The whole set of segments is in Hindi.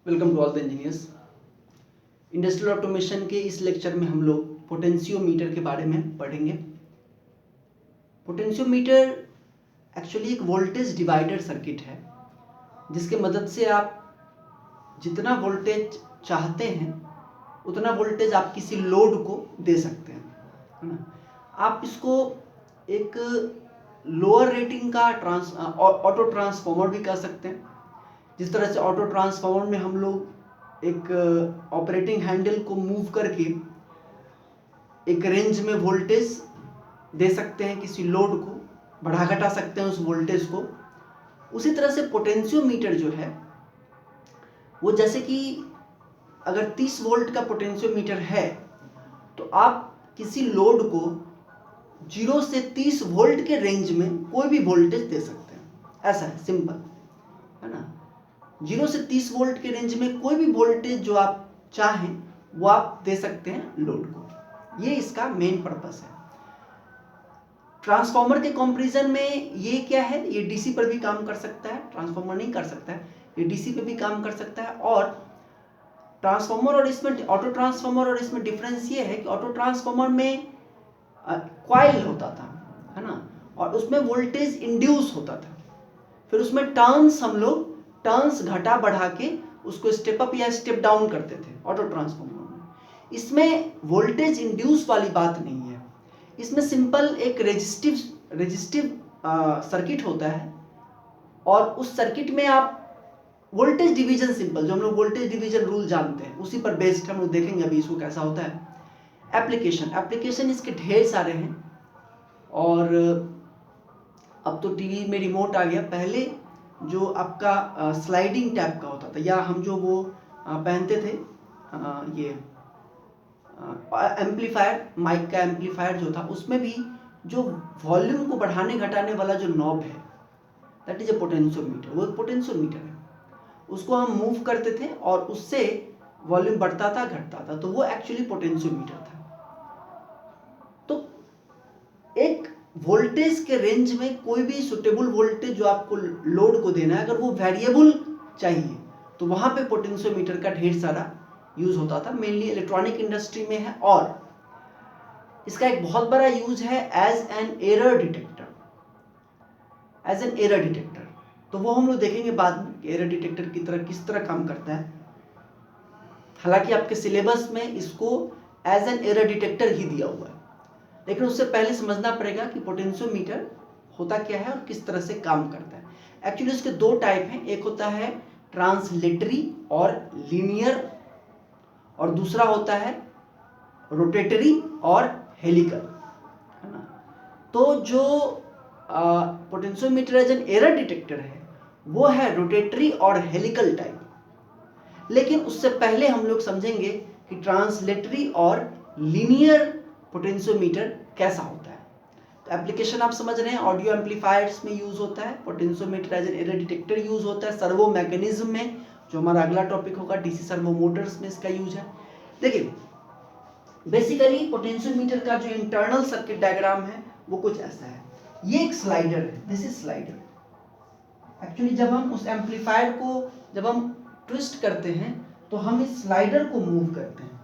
Welcome to all the engineers. Industrial automation के इस लेक्चर में हम लोग पोटेंशियोमीटर के बारे में पढ़ेंगे। पोटेंशियोमीटर एक्चुअली एक वोल्टेज डिवाइडर सर्किट है जिसके मदद से आप जितना वोल्टेज चाहते हैं उतना वोल्टेज आप किसी लोड को दे सकते हैं, है ना। आप इसको एक लोअर रेटिंग का ऑटो ट्रांसफॉर्मर भी कह सकते हैं। जिस तरह से ऑटो ट्रांसफार्मर में हम लोग एक ऑपरेटिंग हैंडल को मूव करके एक रेंज में वोल्टेज दे सकते हैं, किसी लोड को बढ़ा घटा सकते हैं उस वोल्टेज को। उसी तरह से पोटेंशियोमीटर जो है वो जैसे कि अगर 30 वोल्ट का पोटेंशियोमीटर है तो आप किसी लोड को 0 से 30 वोल्ट के रेंज में कोई भी वोल्टेज दे सकते हैं। ऐसा है, सिंपल, है ना। 0 से 30 वोल्ट के रेंज में कोई भी वोल्टेज जो आप चाहें वो आप दे सकते हैं लोड को। ये इसका मेन पर्पस है। ट्रांसफार्मर के कंपैरिजन में ये क्या है, ये डीसी पर भी काम कर सकता है, ट्रांसफार्मर नहीं कर सकता है, ये डीसी पे भी काम कर सकता है। और ट्रांसफार्मर और इसमें ऑटो ट्रांसफार्मर और इसमें डिफरेंस ये है कि ऑटो ट्रांसफार्मर में कॉइल होता था, है ना, और उसमें वोल्टेज इंड्यूस होता था। फिर उसमें टर्न्स हम लोग टर्न्स घटा बढ़ा के उसको स्टेप अप या स्टेप डाउन करते थे ऑटो ट्रांसफार्मर में। इसमें वोल्टेज इंड्यूस वाली बात नहीं है, इसमें सिंपल एक रेजिस्टिव सर्किट होता है और उस सर्किट में आप वोल्टेज डिवीजन, सिंपल जो हम लोग वोल्टेज डिवीजन रूल जानते हैं उसी पर बेस्ड हम लोग देखेंगे अभी इसको कैसा होता है। एप्लीकेशन इसके ढेर सारे हैं और अब तो टीवी में रिमोट आ गया। पहले जो आपका स्लाइडिंग टैप का होता था, या हम जो वो पहनते थे ये एम्पलीफायर, माइक का एम्पलीफायर जो था, उसमें भी जो वॉल्यूम को बढ़ाने घटाने वाला जो नॉब है दैट इज ए पोटेंशियोमीटर। वो एक पोटेंशियोमीटर है, उसको हम मूव करते थे और उससे वॉल्यूम बढ़ता था घटता था, तो वो एक्चुअली पोटेंशियोमीटर था। तो एक वोल्टेज के रेंज में कोई भी सुटेबल वोल्टेज जो आपको लोड को देना है, अगर वो वेरिएबल चाहिए तो वहां पे पोटेंशियोमीटर का ढेर सारा यूज होता था। मेनली इलेक्ट्रॉनिक इंडस्ट्री में है और इसका एक बहुत बड़ा यूज है एज एन एरर डिटेक्टर। तो वो हम लोग देखेंगे बाद में कि एरर डिटेक्टर की तरह किस तरह काम करता है। हालांकि आपके सिलेबस में इसको एज एन एरर डिटेक्टर ही दिया हुआ है, लेकिन उससे पहले समझना पड़ेगा कि पोटेंशियोमीटर होता क्या है और किस तरह से काम करता है। एक्चुअली इसके दो टाइप हैं, एक होता है ट्रांसलेटरी और लीनियर, और दूसरा होता है रोटेटरी और हेलिकल, है ना। तो जो potentiometer as an error detector है वो है रोटेटरी और हेलिकल टाइप। लेकिन उससे पहले हम लोग समझेंगे कि ट्रांसलेटरी और लीनियर पोटेंशियोमीटर कैसा होता है। तो एप्लीकेशन आप समझ रहे हैं, ऑडियो एम्पलीफायर्स में यूज होता है potentiometer as an error detector, use होता है सर्वो मैकेनिज्म में, जो हमारा अगला टॉपिक होगा, डीसी सर्वो मोटर्स में इसका यूज है। देखिए बेसिकली पोटेंशियोमीटर का जो इंटरनल सर्किट डायग्राम है वो कुछ ऐसा है। ये एक स्लाइडर है, दिस इज स्लाइडर। एक्चुअली जब हम उस एम्पलीफायर को जब हम ट्विस्ट करते हैं तो हम इस स्लाइडर को मूव करते हैं।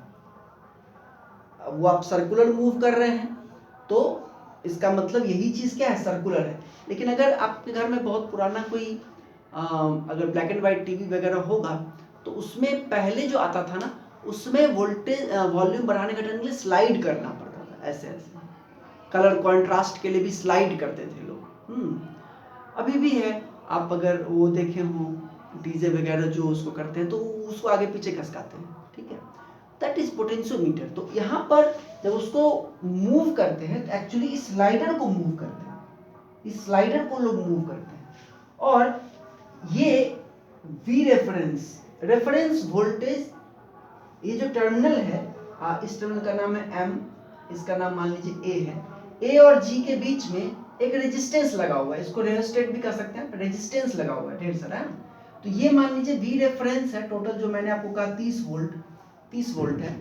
वो आप सर्कुलर मूव कर रहे हैं तो इसका मतलब यही चीज क्या है, सर्कुलर है। लेकिन अगर आपके घर में बहुत पुराना कोई अगर ब्लैक एंड व्हाइट टीवी वगैरह होगा तो उसमें पहले जो आता था ना, उसमें वोल्टेज वॉल्यूम बढ़ाने घटाने के लिए स्लाइड करना पड़ता था, ऐसे ऐसे कलर कॉन्ट्रास्ट के लिए भी स्लाइड करते थे लोग। अभी भी है, आप अगर वो देखे हो डीजे वगैरह जो उसको करते हैं तो उसको आगे पीछे खसकाते हैं, ठीक है, दैट इज पोटेंशियोमीटर। तो यहाँ पर जब उसको मूव करते हैं तो एक्चुअली इस स्लाइडर को मूव करते हैं, इस स्लाइडर को लोग मूव करते हैं। और ये वी रेफरेंस वोल्टेज, ये जो टर्मिनल है, इस टर्मिनल का नाम है M, इसका नाम मान लीजिए A है। A और G के बीच में एक रेजिस्टेंस लगा हुआ है, इसको रेजिस्टेंस भी कह सकते हैं, रेजिस्टेंस लगा हुआ है ढेर सारा, है ना। तो ये मान लीजिए वी रेफरेंस है, टोटल जो मैंने आपको कहा 30 वोल्ट है।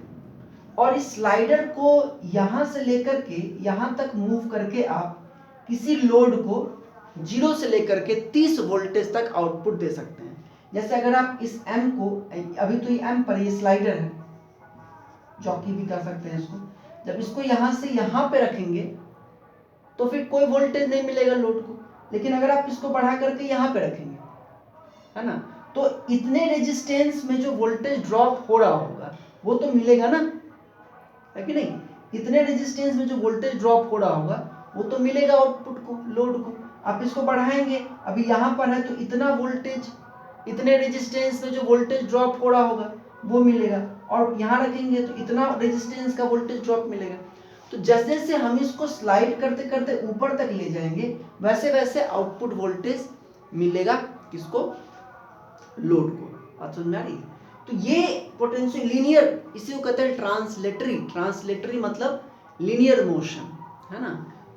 और इस स्लाइडर को यहां से लेकर के यहां तक मूव करके आप किसी लोड को 0 से लेकर के 30 वोल्टेज तक आउटपुट दे सकते हैं। जैसे अगर आप इस m को, अभी तो ये m पर ये स्लाइडर है, जॉकी भी कर सकते हैं इसको, जब इसको यहाँ से यहाँ पे रखेंगे तो फिर कोई वोल्टेज नहीं मिलेगा लोड को, लेकिन अगर आप इसको बढ़ा करके यहाँ पे रखेंगे, है ना, तो इतने रेजिस्टेंस में जो वोल्टेज ड्रॉप हो रहा होगा वो तो मिलेगा ना, है कि नहीं? इतने रेजिस्टेंस में जो वोल्टेज ड्रॉप हो रहा होगा वो तो मिलेगा आउटपुट को, लोड को। आप इसको बढ़ाएंगे, अभी यहाँ पर है तो इतना वोल्टेज, इतने रेजिस्टेंस में जो वोल्टेज ड्रॉप हो रहा होगा वो मिलेगा, और यहाँ रखेंगे तो इतना रेजिस्टेंस का वोल्टेज ड्रॉप मिलेगा। तो जैसे जैसे हम इसको स्लाइड करते करते ऊपर तक ले जाएंगे वैसे वैसे आउटपुट वोल्टेज मिलेगा किसको, लोड को। बात समझ में आ रही है? तो ये पोटेंशियल लीनियर, इसी को कहते हैं ट्रांसलेटरी। ट्रांसलेटरी मतलब लीनियर मोशन, है ना।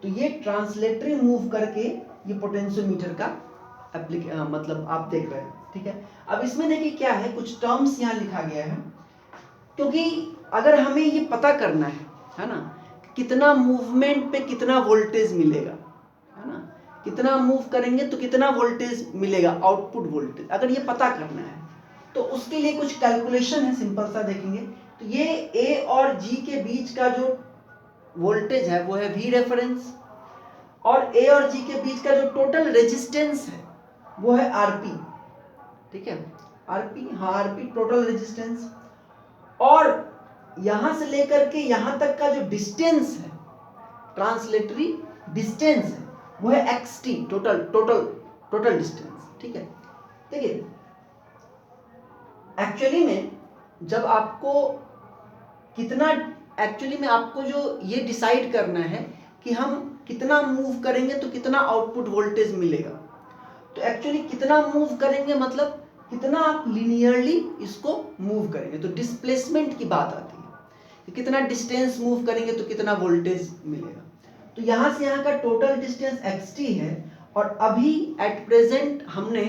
तो ये ट्रांसलेटरी मूव करके ये पोटेंशियोमीटर का मतलब आप देख रहे हैं, ठीक है। अब इसमें देखिए क्या है, कुछ टर्म्स यहाँ लिखा गया है, क्योंकि अगर हमें ये पता करना है ना, कितना मूवमेंट पे कितना वोल्टेज मिलेगा, है ना, कितना मूव करेंगे तो कितना वोल्टेज मिलेगा, आउटपुट वोल्टेज, अगर ये पता करना है तो उसके लिए कुछ कैलकुलेशन है, सिंपल सा देखेंगे। तो ये A और G के बीच का जो वोल्टेज है वो है V रेफरेंस, और A और G के बीच का जो टोटल रेजिस्टेंस है वो है RP, ठीक है, RP, हाँ RP टोटल रेजिस्टेंस, और यहां से लेकर के यहां तक का जो डिस्टेंस है, ट्रांसलेटरी डिस्टेंस है, वो है XT, टोटल डिस्टेंस, ठीक है। देखिए एक्चुअली में जब आपको कितना, एक्चुअली में आपको जो ये डिसाइड करना है कि हम कितना मूव करेंगे तो कितना आउटपुट वोल्टेज मिलेगा, तो एक्चुअली कितना मूव करेंगे मतलब कितना आप लिनियरली इसको मूव करेंगे, तो डिस्प्लेसमेंट की बात आती है कि कितना डिस्टेंस मूव करेंगे तो कितना वोल्टेज मिलेगा। तो यहाँ से यहाँ का टोटल डिस्टेंस XT है, और अभी एट प्रेजेंट हमने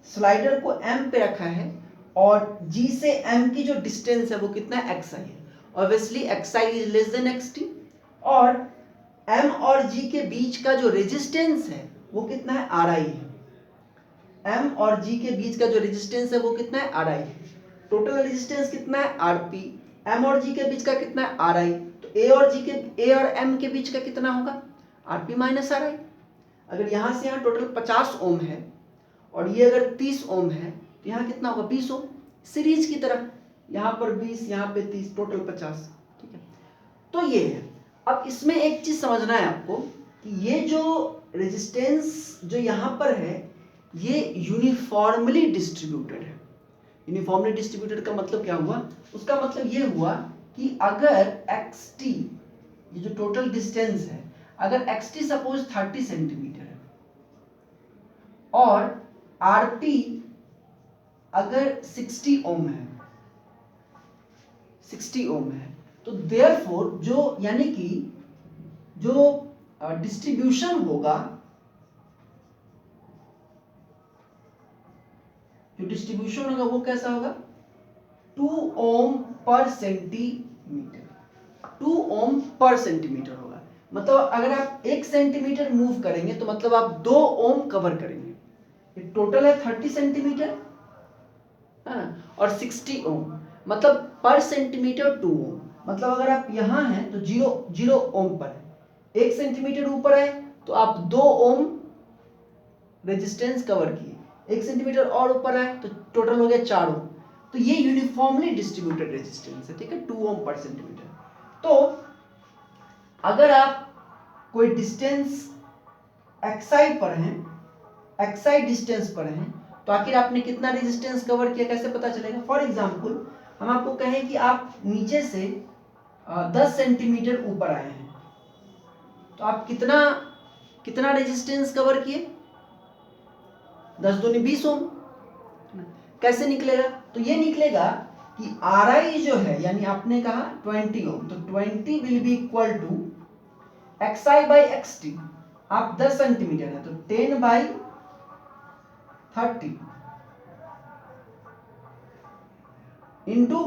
स्लाइडर को M पे रखा है, और G से M की जो डिस्टेंस है वो कितना है, XI है। Obviously XI is less than XT, और M और G के बीच का जो रेजिस्टेंस है वो कितना है, RI है। M और G के बीच का जो रेजिस्टेंस है वो कितना है, RI है। टोटल रेजिस्टेंस कितना है, RP। M और G के बीच का कितना है, RI। तो A और M के बीच का कितना होगा, RP माइनस RI। अगर यहाँ से यहाँ टोटल 50 ओम है और ये अगर 30 ओम है तो यहाँ कितना होगा, 20 ओम, सीरीज की तरह, यहाँ पर 20, यहाँ पे 30, टोटल 50, ठीक है। तो ये है। अब इसमें एक चीज समझना है आपको कि ये जो रेजिस्टेंस जो यहाँ पर है ये यूनिफॉर्मली डिस्ट्रीब्यूटेड है। यूनिफॉर्मली डिस्ट्रीब्यूटेड का मतलब क्या हुआ, उसका मतलब ये हुआ कि अगर XT, ये जो टोटल डिस्टेंस है, अगर XT सपोज 30 सेंटीमीटर है और RP अगर 60 ओम है, 60 ओम है, तो देयरफॉर जो यानी कि जो डिस्ट्रीब्यूशन होगा, जो डिस्ट्रीब्यूशन होगा वो कैसा होगा, 2 ओम पर सेंटीमीटर, 2 ओम पर सेंटीमीटर होगा। मतलब अगर आप 1 सेंटीमीटर मूव करेंगे तो मतलब आप 2 ओम कवर करेंगे। ये टोटल है 30 सेंटीमीटर, है ना, और 60 ओम, मतलब पर सेंटीमीटर 2 ओम। मतलब अगर आप यहाँ हैं तो 0 ओम पर है, 1 सेंटीमीटर ऊपर है तो आप 2 ओम रेजिस्टेंस कवर किए, 1 सेंटीमीटर और ऊपर है तो टोटल हो गया 4 ओम। तो ये यूनिफॉर्मली डिस्ट्रीब्यूटेड रेजिस्टेंस है, ठीक है, 2 ओम पर सेंटीमीटर। तो अगर आप कोई डिस्टेंस XI पर हैं, XI डिस्टेंस पर हैं, तो आखिर आपने कितना रेजिस्टेंस कवर किया कैसे पता चलेगा। फॉर एग्जांपल हम आपको कहें कि आप नीचे से 10 सेंटीमीटर ऊपर आए हैं, तो आप कितना रेजिस्टेंस कवर किए, 10 दूनी 20 ओम। कैसे निकलेगा, तो ये निकलेगा कि RI जो है, यानी आपने कहा 20 ओम, तो 20 will be equal to XI by XT। आप 10 सेंटीमीटर है तो 10 बाई 30 इंटू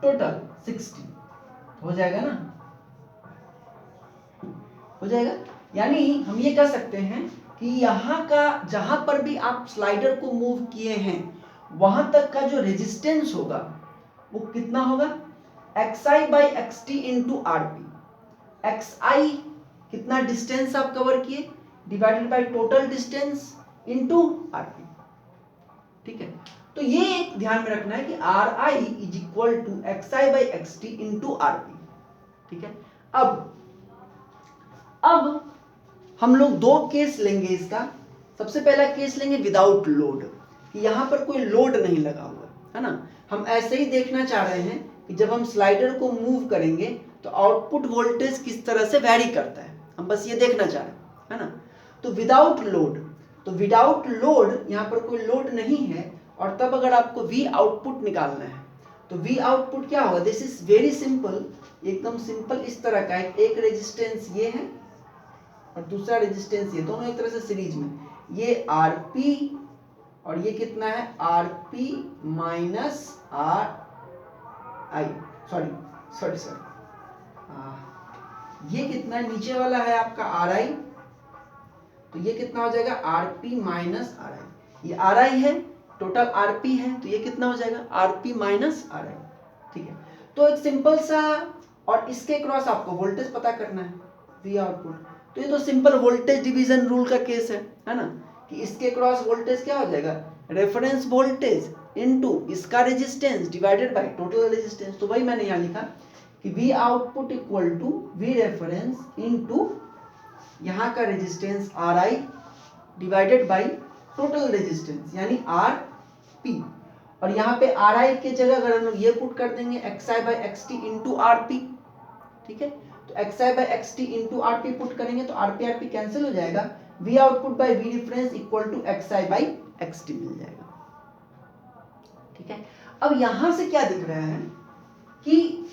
टोटल 60 हो जाएगा ना, हो जाएगा। यानी हम ये कह सकते हैं कि यहाँ का जहां पर भी आप स्लाइडर को मूव किए हैं वहां तक का जो रेजिस्टेंस होगा वो कितना होगा, xi by X T into R P. XI कितना डिस्टेंस आप कवर किए divided by total distance into R P. ठीक है, तो ये एक ध्यान में रखना है कि R I is equal to X I by X T into R P. ठीक है, अब हम लोग दो केस लेंगे इसका। सबसे पहला केस लेंगे विदाउट लोड, कि यहां पर कोई लोड नहीं लगा हुआ है ना। हम ऐसे ही देखना चाह रहे हैं कि जब हम स्लाइडर को मूव करेंगे तो आउटपुट वोल्टेज किस तरह से वैरी करता है, हम बस ये देखना चाह रहे हैं, है ना। तो विदाउट लोड, तो विदाउट लोड यहाँ पर कोई लोड नहीं है, और तब अगर आपको V आउटपुट निकालना है तो V आउटपुट क्या होगा, दिस इज वेरी सिंपल, एकदम सिंपल इस तरह का है। एक रेजिस्टेंस ये है और दूसरा रेजिस्टेंस ये, दोनों एक तरह से सीरीज में, ये RP और ये कितना है RP माइनस RI, सॉरी ये कितना नीचे वाला है आपका RI, तो ये कितना हो जाएगा RP माइनस RI। ये RI है, टोटल RP है, तो ये कितना हो जाएगा RP माइनस RI। ठीक है, तो एक सिंपल सा, और इसके क्रॉस आपको वोल्टेज पता करना है V आउटपुट। तो ये तो सिंपल वोल्टेज डिवीजन रूल का केस है ना, कि इसके क्रॉस वोल्टेज क्या हो जाएगा, रेफरेंस वोल्टेज इनटू इसका resistance divided by total resistance. तो वही मैंने यहाँ लिखा कि V output equal to V reference into यहाँ का resistance RI divided by total resistance यानी RP। और यहाँ पे RI के जगह अगर हम लोग ये पुट कर देंगे XI by XT into RP। ठीक है, तो XI by XT into RP put करेंगे तो RP कैंसिल हो जाएगा, V output by V difference equal to XI by XT मिल जाएगा। ठीक है, अब यहां से क्या दिख रहा है कि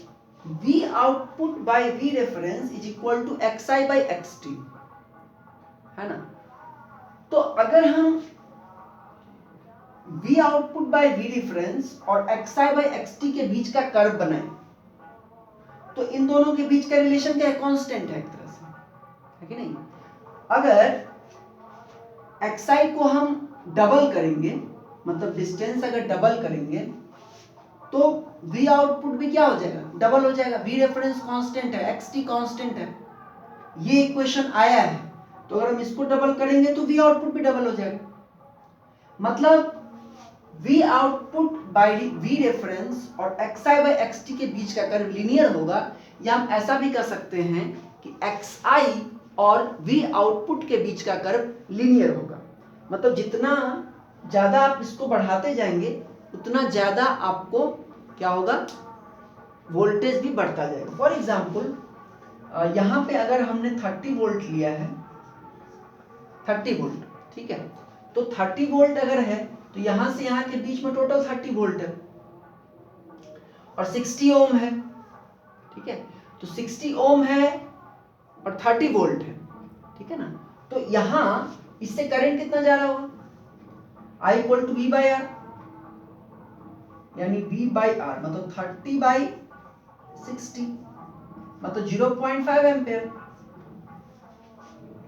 V output by V reference is equal to XI by XT, है ना। तो अगर हम V output by V difference और XI बाई XT के बीच का कर्व बनाएं तो इन दोनों के बीच का रिलेशन क्या है, कांस्टेंट है एक तरह से, है कि नहीं। अगर XI को हम डबल करेंगे, मतलब डिस्टेंस अगर डबल करेंगे तो V आउटपुट भी क्या हो जाएगा, डबल हो जाएगा। V रेफरेंस कांस्टेंट है, XT कांस्टेंट है, ये इक्वेशन आया है, तो अगर हम इसको डबल करेंगे तो V आउटपुट भी डबल हो जाएगा। मतलब V output by V reference और XI बाई XT के बीच का कर्व लीनियर होगा, या हम ऐसा भी कर सकते हैं कि XI और V आउटपुट के बीच का कर्व लीनियर होगा। मतलब जितना ज्यादा आप इसको बढ़ाते जाएंगे उतना ज्यादा आपको क्या होगा, वोल्टेज भी बढ़ता जाएगा। फॉर एग्जाम्पल यहाँ पे अगर हमने 30 वोल्ट लिया है, 30 वोल्ट, ठीक है, तो 30 वोल्ट अगर है तो यहां से यहां के बीच में टोटल 30 वोल्ट है और 60 ओम है। ठीक है, तो 60 ओम है और 30 वोल्ट है, ठीक है ना। तो यहां इससे करंट कितना जा रहा होगा, I equal to V by R, यानी V बाई आर मतलब 30 बाई 60 मतलब 0.5 एम्पेयर।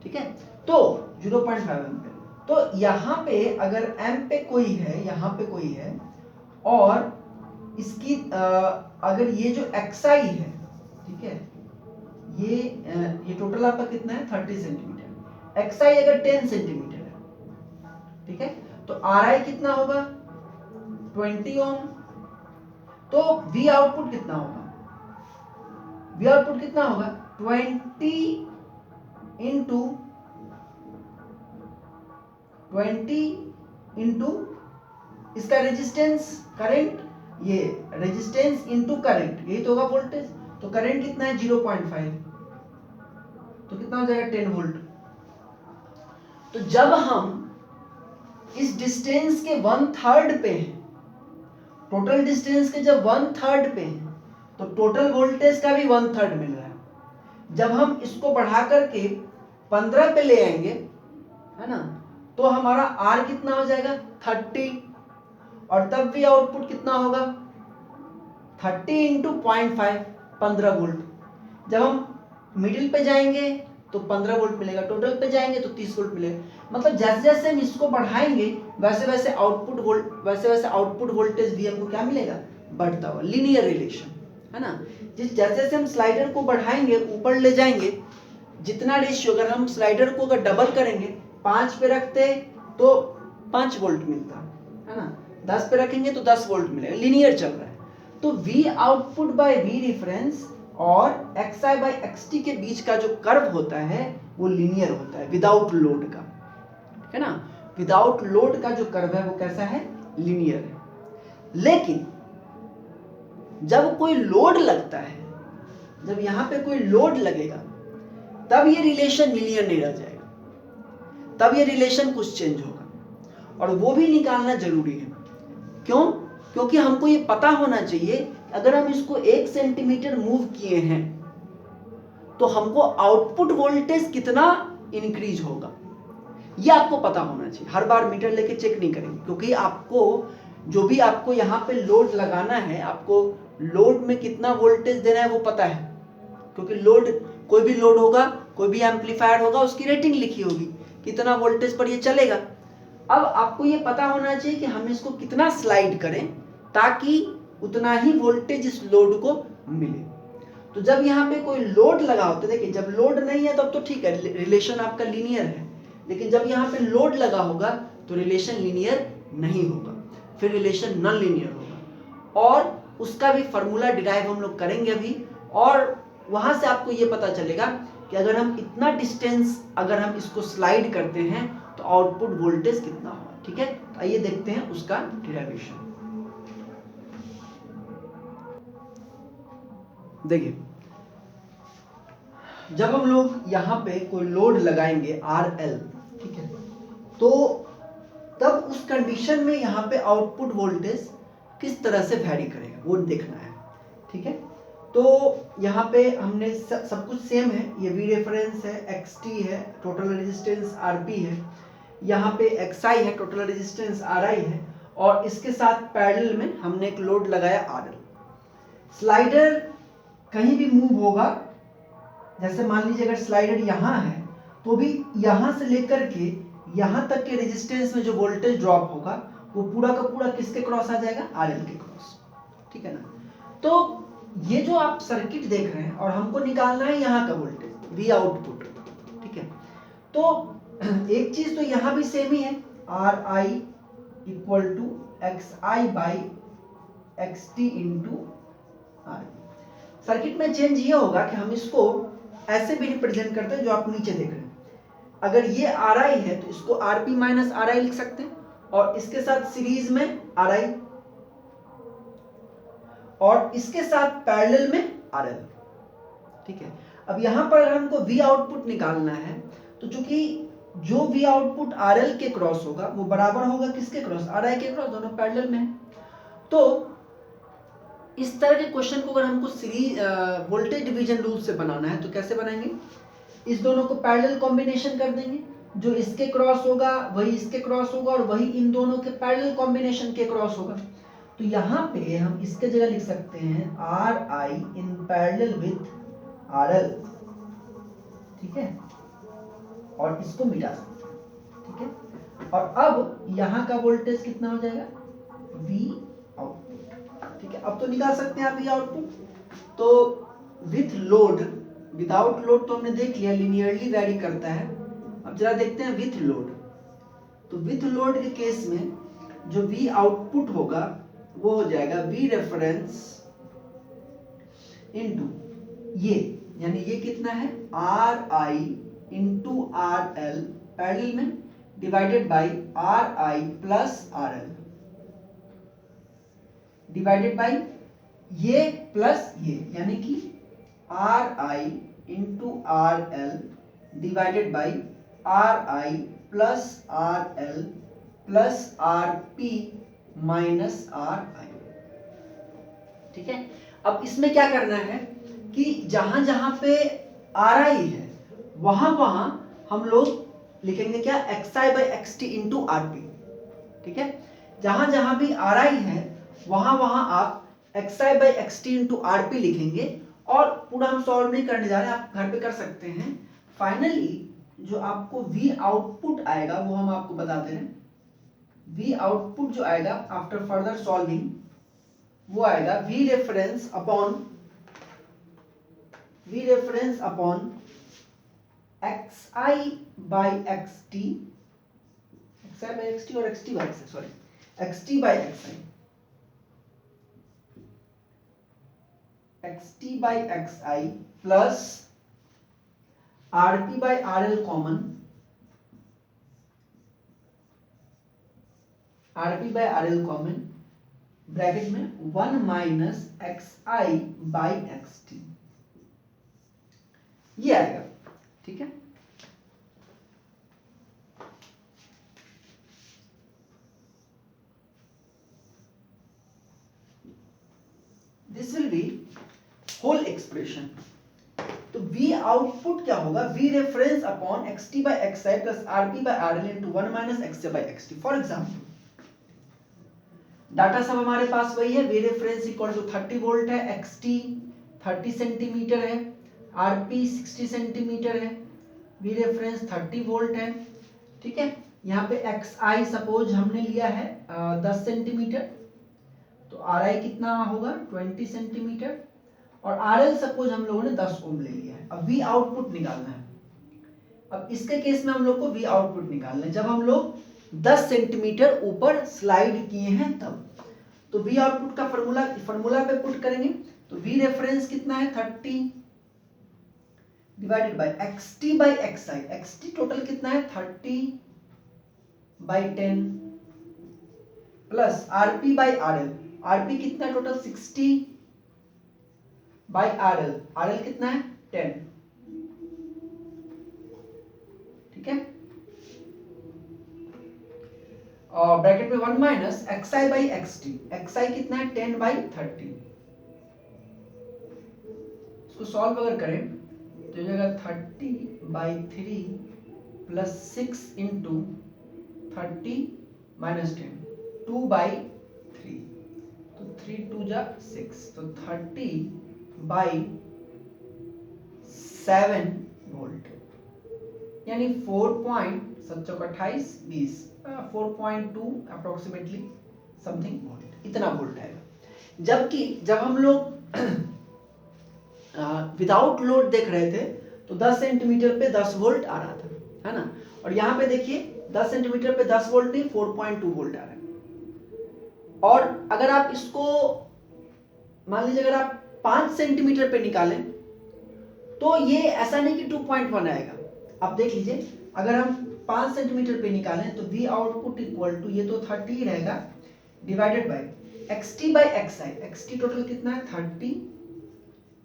ठीक है, तो 0.5 एम्पेयर। तो यहां पे अगर एम पे कोई है, यहां पे कोई है, और इसकी अगर ये जो XI है, ठीक है, ये टोटल आपका कितना है 30 सेंटीमीटर, XI अगर 10 सेंटीमीटर है, ठीक है, तो RI कितना होगा 20 ओम। तो V आउटपुट कितना होगा, V आउटपुट कितना होगा 20 इंटू 20 इंटू इसका रेजिस्टेंस करंट, ये रेजिस्टेंस इंटू करंट, यही तो होगा वोल्टेज। तो करंट कितना है 0.5, तो कितना हो जाएगा 10 वोल्ट। तो जब हम इस डिस्टेंस के 1/3 पे हैं, टोटल डिस्टेंस के जब 1/3 पे हैं, तो टोटल वोल्टेज का भी 1/3 मिल रहा है। जब हम इसको बढ़ा करके 15 पे ले आएंगे, है ना, तो हमारा R कितना हो जाएगा 30, और तब भी आउटपुट कितना होगा 30 इंटू 0.5 15 वोल्ट। जब हम मिडिल पे जाएंगे तो 15 वोल्ट मिलेगा, टोटल पे जाएंगे तो 30 वोल्ट मिलेगा। मतलब जैसे जैसे हम इसको बढ़ाएंगे वैसे वैसे आउटपुट वोल्टेज भी हमको क्या मिलेगा, बढ़ता हुआ, लीनियर रिलेशन है ना। जैसे जैसे हम स्लाइडर को बढ़ाएंगे ऊपर ले जाएंगे, जितना रेशियो, अगर हम स्लाइडर को अगर डबल करेंगे 5 पे रखते तो 5 वोल्ट मिलता है ना, 10 पे रखेंगे तो 10 वोल्ट मिलेगा, लीनियर चल रहा है। तो V output by V reference और XI बाय XT के बीच का जो कर्व होता है वो लीनियर होता है विदाउट लोड का, है ना। विदाउट लोड का जो कर्व है वो कैसा है, लीनियर है। लेकिन जब कोई लोड लगता है, जब यहाँ पे कोई लोड लगेगा तब ये रिलेशन लीनियर नहीं रह जाएगा, तब ये रिलेशन कुछ चेंज होगा, और वो भी निकालना जरूरी है। क्यों? क्योंकि हमको ये पता होना चाहिए अगर हम इसको 1 सेंटीमीटर मूव किए हैं तो हमको आउटपुट वोल्टेज कितना इंक्रीज होगा, ये आपको पता होना चाहिए। हर बार मीटर लेके चेक नहीं करेंगे, क्योंकि आपको जो भी आपको यहाँ पे लोड लगाना है, आपको लोड में कितना वोल्टेज देना है वो पता है, क्योंकि लोड, कोई भी लोड होगा, कोई भी एम्पलीफायर होगा, उसकी रेटिंग लिखी होगी कितना वोल्टेज पर ये चलेगा। अब आपको ये पता होना चाहिए कि हम इसको कितना स्लाइड करें ताकि उतना ही वोल्टेज इस लोड को मिले। तो जब यहाँ पे कोई लोड लगा होता है, देखिए जब लोड नहीं है तब तो ठीक है, रिलेशन आपका लीनियर है, लेकिन जब यहाँ पे लोड लगा होगा तो रिलेशन लीनियर नहीं होगा, फिर रिलेशन नॉन लीनियर होगा। और उसका भी फॉर्मूला डिराइव हम लोग करेंगे अभी, और वहां से आपको ये पता चलेगा कि अगर हम इतना डिस्टेंस अगर हम इसको स्लाइड करते हैं तो आउटपुट वोल्टेज कितना होगा। ठीक है, तो आइए देखते हैं उसका डिराइवेशन। देखिए जब हम लोग यहाँ पे कोई लोड लगाएंगे RL, ठीक है, तो तब उस कंडीशन में यहाँ पे आउटपुट वोल्टेज किस तरह से वैरी करेगा वो देखना है। ठीक है, तो यहाँ पे हमने सब कुछ सेम है, ये V रेफरेंस है, XT है, टोटल रेजिस्टेंस RP है, यहाँ पे XI है, टोटल रेजिस्टेंस RI है, और इसके साथ पैरेलल में हमने एक लोड लगाया RL। स्लाइडर कहीं भी मूव होगा, जैसे मान लीजिए अगर स्लाइडर यहाँ है तो भी यहाँ से लेकर के यहाँ तक के रेजिस्टेंस में जो वोल्टेज ड्रॉप होगा वो पूरा का पूरा किसके क्रॉस आ जाएगा, RL के क्रॉस। ठीक है ना, तो ये जो आप सर्किट देख रहे हैं और हमको निकालना है यहाँ का वोल्टेज V आउटपुट। ठीक है, तो एक चीज तो यहाँ भी सेम ही है, RI equal to XI by XT into RP। Circuit में चेंज ये होगा कि हम इसको ऐसे भी रिप्रेजेंट करते हैं जो आप नीचे देख रहे हैं। अगर ये RI है तो इसको RP माइनस RI लिख सकते हैं, और इसके साथ सीरीज में RI, और इसके साथ पैरेलल में RL। ठीक है, अब यहां पर हमको V आउटपुट निकालना है, तो चूंकि जो V आउटपुट RL के क्रॉस होगा वो बराबर होगा किसके क्रॉस, RI के क्रॉस, दोनों पैरेलल में है। तो इस तरह के क्वेश्चन को अगर हमको सीरीज वोल्टेज डिवीजन रूल से बनाना है तो कैसे बनाएंगे, इस दोनों को पैरेलल कॉम्बिनेशन कर देंगे, जो इसके क्रॉस होगा वही इसके क्रॉस होगा, और वही इन दोनों के पैरेलल कॉम्बिनेशन के क्रॉस होगा। तो यहाँ पे हम इसके जगह लिख सकते हैं RI in parallel with RL। ठीक है, और इसको मिटा सकते हैं। ठीक है, और अब यहाँ का वोल्टेज कितना हो जाएगा, V आउटपुट। ठीक है, अब तो निकाल सकते हैं आप V आउटपुट। तो विथ लोड, विदाउट लोड तो हमने देख लिया लीनियरली वैरी करता है। अब जरा देखते हैं विथ लोड। तो विथ लोड के केस में जो V आउटपुट होगा वो हो जाएगा V रेफरेंस इनटू ये, यानी ये कितना है RI इंटू RL पैरेलल में, divided by RI plus RL, divided by ये प्लस ये, यानी कि RI into RL divided by RI plus RL plus RP minus RI। ठीक है, अब इसमें क्या करना है कि जहां जहां पे RI है वहां वहां हम लोग लिखेंगे क्या, XI by XT into RP। ठीक है, जहां जहां भी RI है वहां वहां आप XI by XT into RP लिखेंगे, और पूरा हम सॉल्व नहीं करने जा रहे हैं, आप घर पे कर सकते हैं। फाइनली जो आपको V आउटपुट आएगा वो हम आपको बताते हैं। V आउटपुट जो आएगा आफ्टर फर्दर सॉल्विंग वो आएगा V reference upon xi by xt, xi by xt और xt by xi, sorry xt by xi, xt by xi plus rp by rl common, rp by rl common bracket में 1 माइनस xi by xt, ये आएगा। ठीक है, this will be whole expression. तो V आउटपुट क्या होगा, V reference upon xt by xi plus rp by rl into 1 minus xi by xt। For example data सब हमारे पास वही है, V reference equal to 30 volt है, xt 30 सेंटीमीटर है, rp 60 सेंटीमीटर है, V रेफरेंस 30 वोल्ट है। ठीक है, यहाँ पे xi सपोज हमने लिया है 10 सेंटीमीटर, तो ri कितना होगा 20 सेंटीमीटर, और RL सपोज हम लोगों ने 10 ओम ले लिया है। अब V आउटपुट निकालना है। अब इसके केस में हम लोग को V आउटपुट निकालना है जब हम लोग 10 सेंटीमीटर ऊपर स्लाइड किए हैं तब। तो V आउटपुट का फॉर्मूला पे पुट करेंगे, तो V रेफरेंस कितना है 30 divided by xt by xi, xt total कितना है 30 by 10 plus rp by rl, rp कितना है टोटल 60 बाय rl, rl कितना है 10। ठीक है, और ब्रैकेट में 1 minus xi by xt, xi कितना है 10 बाई 30। इसको सॉल्व अगर करें तो जाएगा 30 by 3 plus 6 into 30 minus 10, 2 by 3, तो 3 2 जा 6, तो 30 बाई 7 वोल्ट, यानी 4.27 20 4.2 अप्रोक्सीमेटली समथिंग वोल्ट, इतना वोल्ट आएगा। जबकि जब हम लोग विदाउट लोड देख रहे थे तो 10 सेंटीमीटर पे 10 वोल्ट आ रहा था, है ना, और यहाँ पे देखिए 10 सेंटीमीटर पे 10 वोल्ट नहीं 4.2 वोल्ट आ रहा है। और अगर आप इसको मान लीजिए अगर आप 5 सेंटीमीटर पे निकालें तो ये ऐसा नहीं कि 2.1 आएगा। आप देख लीजिए अगर हम 5 सेंटीमीटर पे निकालें तो V आउटपुट इक्वल टू ये तो 30 ही रहेगा divided by xt by xi, xt total कितना है 30,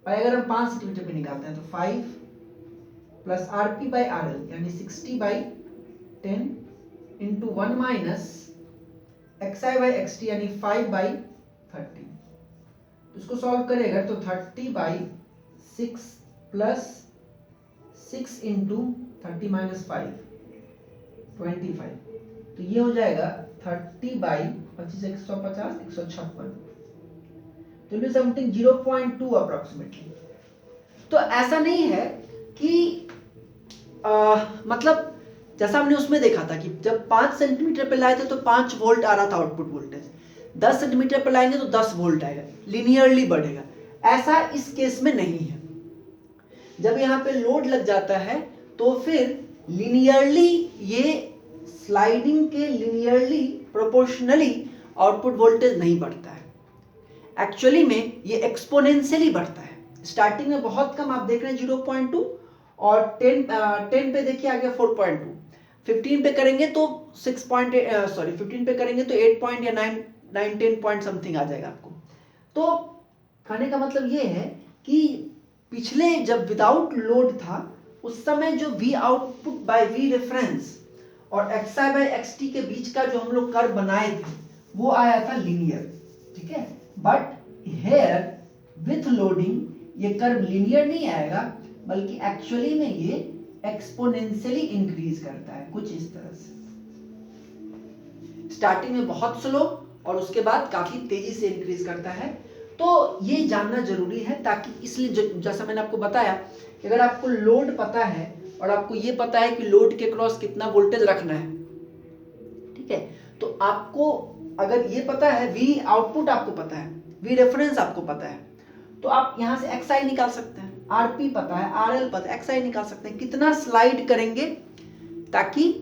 और अगर हम 5 सेंटीमीटर पे निकालते हैं तो 5 प्लस rp बाय rl यानी 60 by 10 into 1 minus xi by xt यानी 5 बाई 30। तो इसको सॉल्व करेगा तो 30 बाई 6 प्लस 6 इंटू 30 माइनस 5 25, तो ये हो जाएगा 30 बाई 25 150 156, तो ये समथिंग 0.2 अप्रोक्सीमेटली। तो ऐसा नहीं है कि मतलब जैसा हमने उसमें देखा था कि जब 5 सेंटीमीटर पे लाए थे तो 5 वोल्ट आ रहा था आउटपुट वोल्टेज, 10 सेंटीमीटर पे लाएंगे तो 10 वोल्ट आएगा, लिनियरली बढ़ेगा। ऐसा इस केस में नहीं है। जब यहाँ पे लोड लग जाता है तो फिर लिनियरली ये स्लाइडिंग के लिनियरली प्रोपोर्शनली आउटपुट वोल्टेज नहीं बढ़ता है, एक्चुअली में ये एक्सपोनेंशियली बढ़ता है। स्टार्टिंग में बहुत कम आप देख रहे हैं 0.2, और 10 पे देखिए आ गया 4.2, 15 पे करेंगे तो 15 पे करेंगे तो 8 पॉइंट या 9 10 पॉइंट समथिंग आ जाएगा आपको। तो कहने का मतलब ये है कि पिछले जब विदाउट लोड था उस समय जो V output by V reference और xi बाय xt के बीच का जो हम लोग कर्व बनाए थे वो आया था लीनियर, ठीक है। बट हेयर विथ लोडिंग ये कर्व लीनियर नहीं आएगा, बल्कि एक्चुअली में ये एक्सपोनेंशियली इंक्रीज करता है कुछ इस तरह से। स्टार्टिंग में बहुत स्लो और उसके बाद काफी तेजी से इंक्रीज करता है। तो ये जानना जरूरी है, ताकि इसलिए जैसा मैंने आपको बताया कि अगर आपको लोड पता है और आपको ये पता है कि लोड के क्रॉस कितना वोल्टेज रखना है, ठीक है। तो आपको अगर ये पता है, V आउटपुट आपको पता है, V रेफरेंस आपको पता है, तो आप यहाँ से XI निकाल सकते हैं, RP पता है, RL पता है, XI निकाल सकते हैं। कितना स्लाइड करेंगे ताकि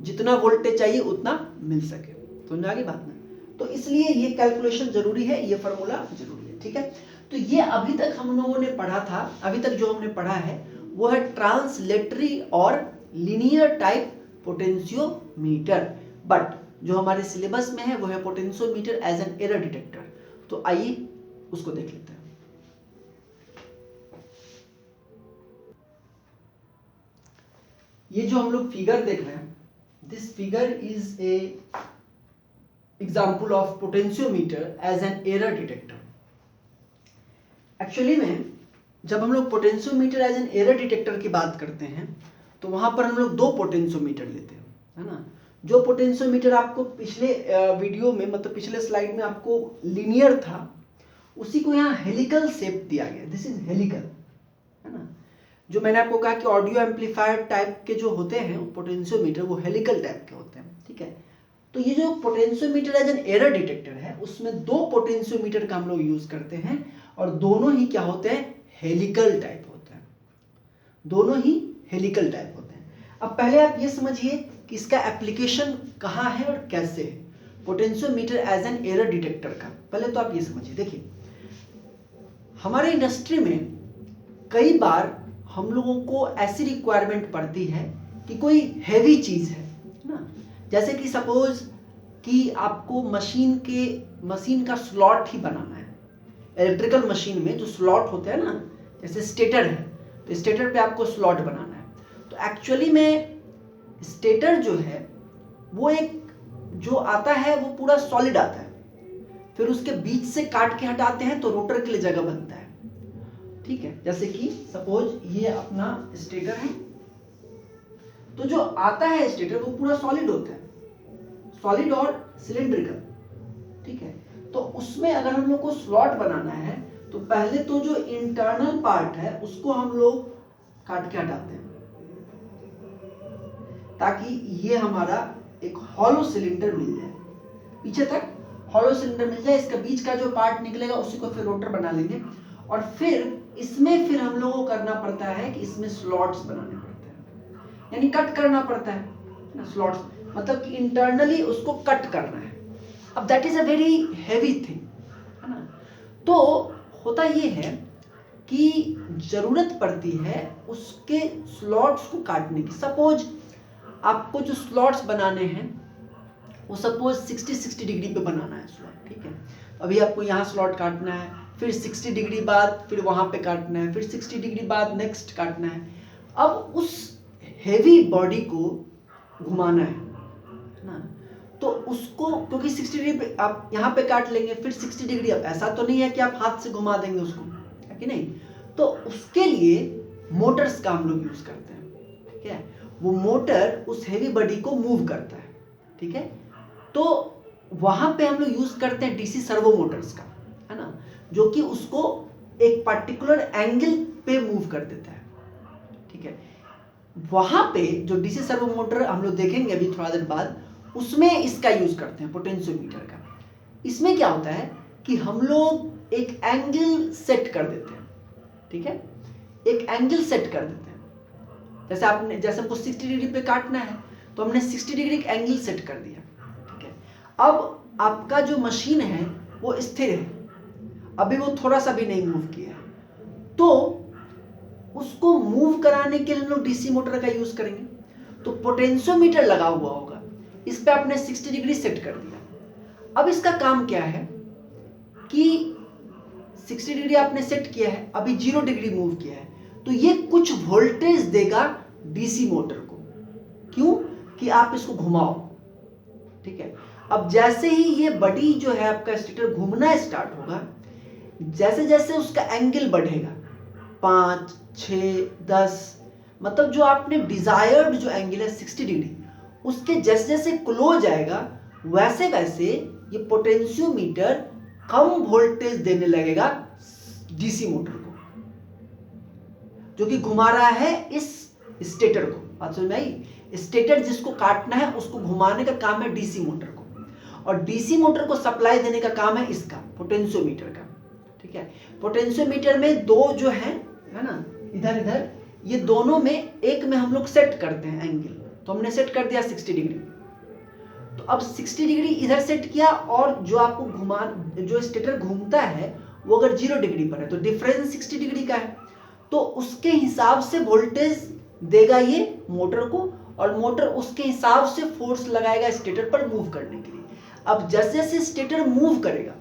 जितना वोल्टेज चाहिए उतना मिल सके। समझ आ गई बात में? तो इसलिए ये कैलकुलेशन जरूरी है, ये फॉर्मूला जरूरी है, ठीक है। तो ये अभी तक हम लोगों ने पढ़ा था, अभी तक जो हमने पढ़ा है वो है ट्रांसलेटरी और लीनियर टाइप पोटेंशियोमीटर। बट जो हमारे सिलेबस में है वो है potentiometer as an error detector. तो आइए उसको देख लेते हैं। ये जो हम लोग फिगर देख रहे हैं, this figure is a example of potentiometer as an error detector. Actually में जब हम लोग potentiometer as an error detector की बात करते हैं तो वहां पर हम लोग दो पोटेंशियोमीटर लेते हैं, है ना। जो पोटेंशियोमीटर आपको पिछले वीडियो में, मतलब पिछले स्लाइड में आपको लीनियर था, उसी को यहाँ हेलिकल शेप दिया गया। दिस इज हेलिकल, है ना। जो मैंने आपको कहा कि ऑडियो एम्पलीफायर टाइप के जो होते हैं पोटेंशियोमीटर, वो हेलिकल टाइप के होते हैं, ठीक है। तो ये जो potentiometer as an error detector है, उसमें दो पोटेंशियोमीटर का हम लोग यूज करते हैं और दोनों ही क्या होते हैं, हेलिकल टाइप होते हैं, दोनों ही हेलिकल टाइप होते हैं। अब पहले आप ये समझिए कि इसका एप्लीकेशन कहाँ है और कैसे है, potentiometer as an error detector का। पहले तो आप ये समझिए, देखिए हमारे इंडस्ट्री में कई बार हम लोगों को ऐसी रिक्वायरमेंट पड़ती है कि कोई हैवी चीज है ना, जैसे कि सपोज कि आपको मशीन का स्लॉट ही बनाना है। इलेक्ट्रिकल मशीन में जो स्लॉट होते हैं ना, जैसे स्टेटर है, तो स्टेटर पे आपको स्लॉट बनाना है। तो एक्चुअली में स्टेटर जो है वो एक जो आता है वो पूरा सॉलिड आता है, फिर उसके बीच से काट के हटाते हैं तो रोटर के लिए जगह बनता है, ठीक है। जैसे कि सपोज ये अपना स्टेटर है, तो जो आता है स्टेटर वो पूरा सॉलिड होता है, सॉलिड और सिलिंड्रिकल, ठीक है। तो उसमें अगर हम लोग को स्लॉट बनाना है तो पहले तो जो इंटरनल पार्ट है उसको हम लोग काट के हटाते हैं ताकि ये हमारा एक हॉलो सिलेंडर मिल जाए, पीछे तक हॉलो सिलेंडर मिल जाए। इसका बीच का जो पार्ट निकलेगा उसी को फिर रोटर बना लेंगे और फिर इसमें फिर हम लोगों को करना पड़ता है कि इसमें स्लॉट्स बनाने पड़ते हैं, यानी कट करना पड़ता है ना। स्लॉट्स मतलब कि इंटरनली उसको कट करना है। अब that is a very heavy thing, है ना। तो होता ये है कि जरूरत पड़ती है उसके स्लॉट्स को काटने की। सपोज आपको जो स्लॉट्स बनाने हैं वो सपोज 60 डिग्री पे बनाना है स्लॉट, ठीक है। अभी आपको यहाँ स्लॉट काटना है, फिर 60 डिग्री बाद फिर वहाँ पे काटना है, फिर 60 डिग्री बाद नेक्स्ट काटना है। अब उस हेवी बॉडी को घुमाना है ना, तो उसको क्योंकि 60 डिग्री पे आप यहाँ पे काट लेंगे, फिर 60 डिग्री, अब ऐसा तो नहीं है कि आप हाथ से घुमा देंगे उसको, है कि नहीं। तो उसके लिए मोटर्स का हम लोग यूज करते हैं, ठीक है। वो मोटर उस हेवी बॉडी को मूव करता है, ठीक है। तो वहां पे हम लोग यूज करते हैं डीसी सर्वो मोटर्स का, है ना, जो कि उसको एक पर्टिकुलर एंगल पे मूव कर देता है, ठीक है। वहां पे जो डीसी सर्वो मोटर हम लोग देखेंगे अभी थोड़ा देर बाद, उसमें इसका यूज करते हैं पोटेंशियोमीटर का। इसमें क्या होता है कि हम लोग एक एंगल सेट कर देते हैं, ठीक है, एक एंगल सेट कर देते हैं। जैसे हमको 60 डिग्री पे काटना है तो हमने 60 डिग्री एक एंगल सेट कर दिया, ठीक है। अब आपका जो मशीन है वो स्थिर है, अभी वो थोड़ा सा भी नहीं मूव किया है, तो उसको मूव कराने के लिए हम लोग डीसी मोटर का यूज करेंगे। तो पोटेंशियोमीटर लगा हुआ होगा, इस पे आपने 60 डिग्री सेट कर दिया। अब इसका काम क्या है कि 60 डिग्री आपने सेट किया है, अभी 0 डिग्री मूव किया है, तो ये कुछ वोल्टेज देगा डीसी मोटर को। क्यों? कि आप इसको घुमाओ, ठीक है। अब जैसे ही ये बॉडी जो है आपका स्टेटर घूमना स्टार्ट होगा, जैसे जैसे उसका एंगल बढ़ेगा 5, 6, 10, मतलब जो आपने डिजायर्ड जो एंगल है 60 डिग्री, उसके जैसे जैसे क्लोज आएगा वैसे वैसे ये पोटेंशियोमीटर कम वोल्टेज देने लगेगा डीसी मोटर को, जो कि घुमा रहा है इस स्टेटर को, बात समझ में आई? स्टेटर जिसको काटना है उसको घुमाने का काम है डीसी मोटर को, और डीसी मोटर को सप्लाई देने का काम है इसका पोटेंशियोमीटर का। ठीक है, पोटेंशियोमीटर में दो जो है ना, इधर इधर, ये दोनों में एक में हम लोग सेट करते हैं एंगल, तो हमने सेट कर दिया 60 डिग्री। तो अब 60 डिग्री इधर सेट किया, और जो आपको जो स्टेटर घूमता है वो अगर 0 डिग्री पर है तो डिफरेंस 60 डिग्री का है, तो उसके हिसाब से वोल्टेज देगा ये मोटर को, और मोटर उसके हिसाब से फोर्स लगाएगा स्टेटर पर मूव करने के लिए। अब जैसे जैसे स्टेटर मूव करेगा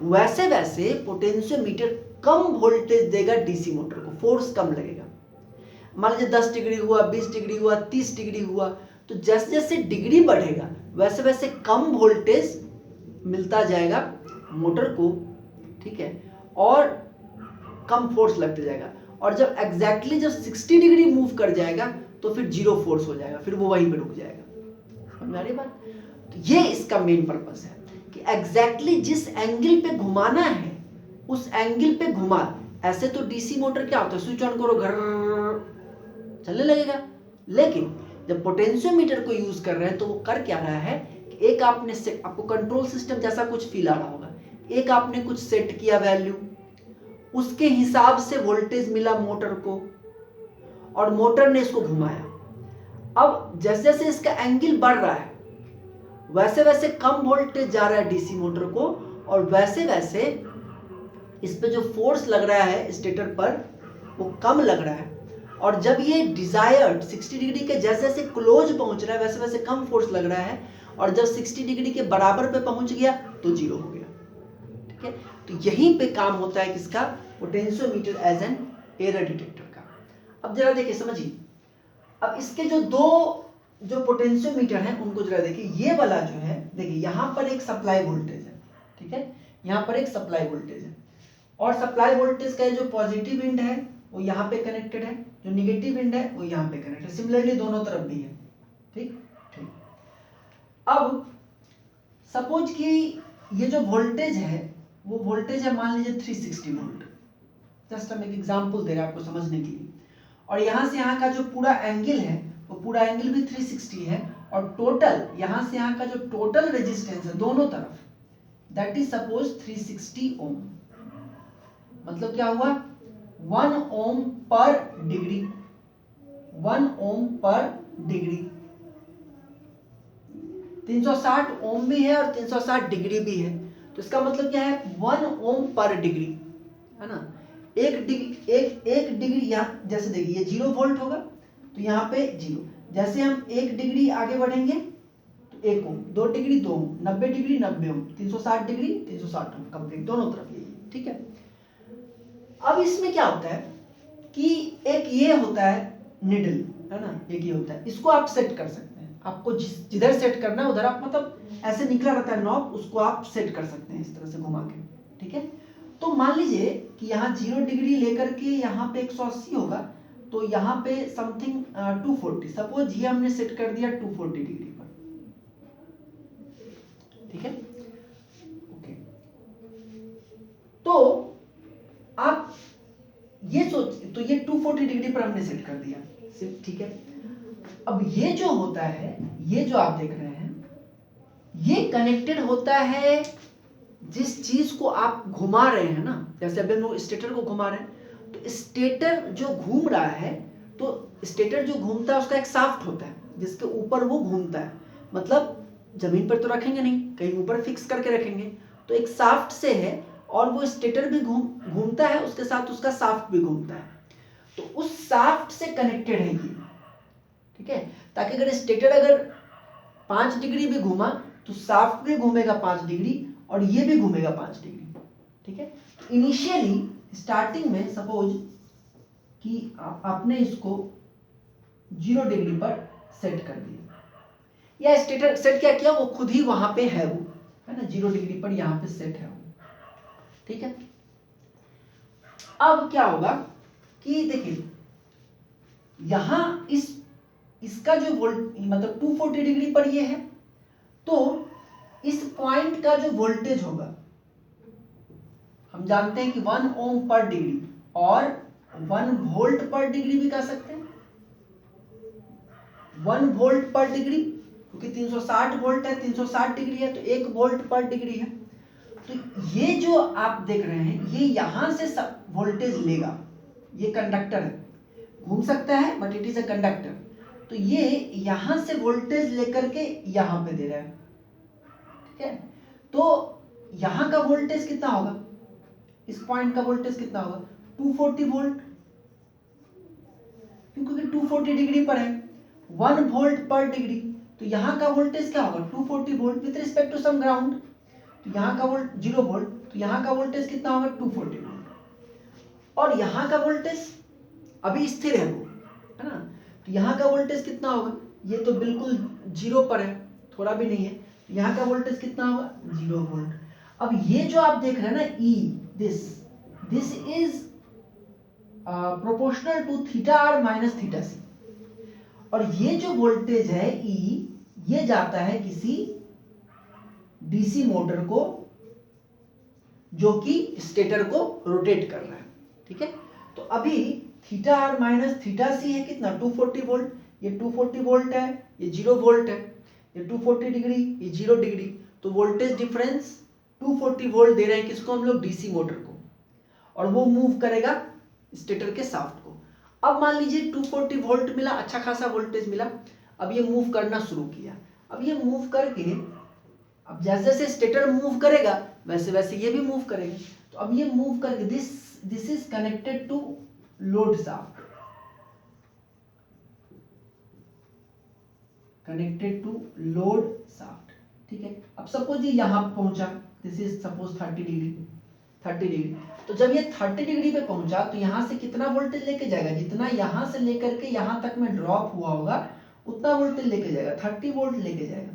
वैसे वैसे पोटेंशियोमीटर कम वोल्टेज देगा डीसी मोटर को, फोर्स कम लगेगा। मान लीजिए 10 डिग्री हुआ, 20 डिग्री हुआ, 30 डिग्री हुआ, तो जैसे जैसे डिग्री बढ़ेगा वैसे वैसे कम वोल्टेज मिलता जाएगा मोटर को, ठीक है, और कम फोर्स लगता जाएगा। और जब एग्जैक्टली जब 60 डिग्री मूव कर जाएगा तो फिर 0 फोर्स हो जाएगा, फिर वो वहीं पे रुक जाएगा। समझ आ रही बात? तो ये इसका मेन पर्पस है कि एग्जैक्टली जिस एंगल पे घुमाना है उस एंगल पे घुमा। ऐसे तो डीसी मोटर क्या होता है, स्विच ऑन करो घर चलने लगेगा, लेकिन जब पोटेंशियोमीटर को यूज कर रहे हैं तो वो कर क्या रहा है कि एक आपने आपको कंट्रोल सिस्टम जैसा कुछ फील आ रहा होगा, एक आपने कुछ सेट किया वैल्यू, उसके हिसाब से वोल्टेज मिला मोटर को और मोटर ने इसको घुमाया। अब जैसे जैसे इसका एंगल बढ़ रहा है वैसे वैसे कम वोल्टेज जा रहा है डीसी मोटर को, और वैसे वैसे इस पे जो फोर्स लग रहा है स्टेटर पर वो कम लग रहा है। और जब ये डिजायर्ड 60 डिग्री के जैसे जैसे क्लोज पहुंच रहा है वैसे वैसे कम फोर्स लग रहा है, और जब 60 डिग्री के बराबर पे पहुंच गया तो 0 हो गया। ठीक है, तो यहीं पे काम होता है किसका, potentiometer as an error detector का। अब जरा देखिए समझिए, अब इसके जो दो जो पोटेंशियोमीटर हैं उनको जरा देखिए। ये वाला जो है देखिए यहाँ पर एक सप्लाई वोल्टेज है, ठीक है, यहाँ पर एक सप्लाई वोल्टेज है, और सप्लाई वोल्टेज का जो पॉजिटिव एंड है वो यहाँ पे कनेक्टेड है, जो निगेटिव एंड है वो यहाँ पे कनेक्टेड है। सिमिलरली दोनों तरफ भी है। ठीक ठीक। अब सपोज कि ये जो वोल्टेज है वो वोल्टेज है मान लीजिए 360 वोल्ट, जस्ट हम एक एग्जांपल दे रहे हैं आपको समझने के लिए, और यहाँ से यहाँ का जो पूरा एंगल है वो पूरा एंगल भी 360 है, और टोटल यहाँ से यहाँ का जो टोटल रेजिस्टेंस है दोनों तरफ दैट इज सपोज 360 ओम। मतलब क्या हुआ, 1 ओम पर डिग्री, 1 ओम पर डिग्री। 360 ओम भी है और 360 डिग्री भी है, तो इसका मतलब क्या है 1 ओम पर डिग्री, है ना। एक डिग्री यहाँ जैसे देखिए ये 0 वोल्ट होगा तो यहाँ पे 0, जैसे हम 1 डिग्री आगे बढ़ेंगे तो 1 ओम, 2 डिग्री 2 ओम, 90 डिग्री 90 ओम, 360 डिग्री 360 ओम, कंप्लीट दोनों तरफ यही। ठीक है, अब इसमें क्या होता है कि एक ये होता है निडल, है ना, एक ये होता है, इसको आप सेट कर सकते हैं। आपको जिधर सेट करना है उधर आप मतलब ऐसे निकला रहता है नॉब, उसको आप सेट कर सकते हैं इस तरह से घुमा के। ठीक है, तो मान लीजिए कि यहाँ 0 डिग्री लेकर के यहाँ पे 180 होगा, तो यहाँ पे समथिंग 240, सपोज ये हमने सेट कर दिया 240 डिग्री पर। ठीक है, ओके, तो आप ये सोच, तो ये 240 डिग्री पर हमने सेट कर दिया। ठीक है, अब ये जो होता है, ये जो आप देख रहे हैं ये कनेक्टेड होता है जिस चीज को आप घुमा रहे हैं ना, जैसे अभी हम लोग स्टेटर को घुमा रहे हैं, तो स्टेटर जो घूम रहा है, तो स्टेटर जो घूमता है उसका एक शाफ्ट होता है जिसके ऊपर वो घूमता है, मतलब जमीन पर तो रखेंगे नहीं, कहीं ऊपर फिक्स करके रखेंगे, तो एक शाफ्ट से है, और वो स्टेटर भी घूमता है, उसके साथ उसका शाफ्ट भी घूमता है, तो उस शाफ्ट से कनेक्टेड है ये। ठीक है, ताकि अगर स्टेटर अगर 5 डिग्री भी घूमा तो शाफ्ट भी घूमेगा 5 डिग्री और ये भी घूमेगा 5 डिग्री। ठीक है, तो इनिशियली स्टार्टिंग में सपोज कि आपने इसको 0 डिग्री पर सेट कर दिया, या स्टेटर सेट क्या किया, वो खुद ही वहां पे है, वो है ना 0 डिग्री पर यहां पे सेट है वो। ठीक है, अब क्या होगा कि देखिए यहां इसका जो वोल्ट मतलब 240 डिग्री पर ये है, तो इस पॉइंट का जो वोल्टेज होगा हम जानते हैं कि 1 ओम पर डिग्री और 1 वोल्ट पर डिग्री भी कह सकते हैं, 1 वोल्ट पर डिग्री, क्योंकि 360 वोल्ट है, 360 डिग्री है तो 1 वोल्ट पर डिग्री है। तो ये जो आप देख रहे हैं ये यहां से वोल्टेज लेगा, ये कंडक्टर है, घूम सकता है but it is a conductor. तो ये यहां से वोल्टेज लेकर के यहां पे दे रहा है, ठीक है। तो यहां का वोल्टेज कितना होगा, इस पॉइंट का वोल्टेज कितना होगा, 240 वोल्ट, क्योंकि 240 डिग्री पर है, 1 वोल्ट पर डिग्री। तो यहाँ का वोल्टेज क्या होगा, 240 volt with respect to some ground. तो यहाँ का वोल्ट 0 वोल्ट, तो यहाँ का वोल्टेज कितना होगा, 240 वोल्ट। और यहाँ का वोल्टेज अभी स्थिर है वो, है ना। तो यहाँ का वोल्टेज कितना होगा, ये तो बिल्कुल 0 पर है, थोड़ा भी नहीं है। तो यहाँ का वोल्टेज कितना होगा, 0 वोल्ट। अब ये जो आप देख रहे हैं ना E, this is proportional to theta R minus theta C. और ये जो वोल्टेज है E, ये जाता है किसी डीसी मोटर को जो कि स्टेटर को रोटेट कर रहा है, ठीक है। तो अभी थीटा आर माइनस थीटा सी है कितना, 240 वोल्ट, ये 240 वोल्ट है, ये 0 वोल्ट है, ये 240 डिग्री, ये 0 डिग्री। तो वोल्टेज डिफरेंस 240 वोल्ट दे रहे हैं किसको हम लोग, डीसी मोटर को, और वो मूव करेगा स्टेटर के शाफ्ट को। अब मान लीजिए 240 वोल्ट मिला, अच्छा खासा वोल्टेज मिला। अब ये मूव करना शुरू किया। अब ये मूव करके, अब जैसे जैसे स्टेटर मूव करेगा वैसे वैसे ये भी मूव करेगा। तो अब ये मूव करके this is connected to load shaft, connected to load shaft, ठीक है। अब सपोज ये यहां पहुंचा, दिस इज सपोज 30 डिग्री। तो जब ये 30 डिग्री पे पहुंचा तो यहां से कितना वोल्टेज लेके जाएगा, जितना यहां से लेकर के यहां तक में ड्रॉप हुआ होगा उतना वोल्टेज लेके जाएगा, 30 वोल्ट लेके जाएगा।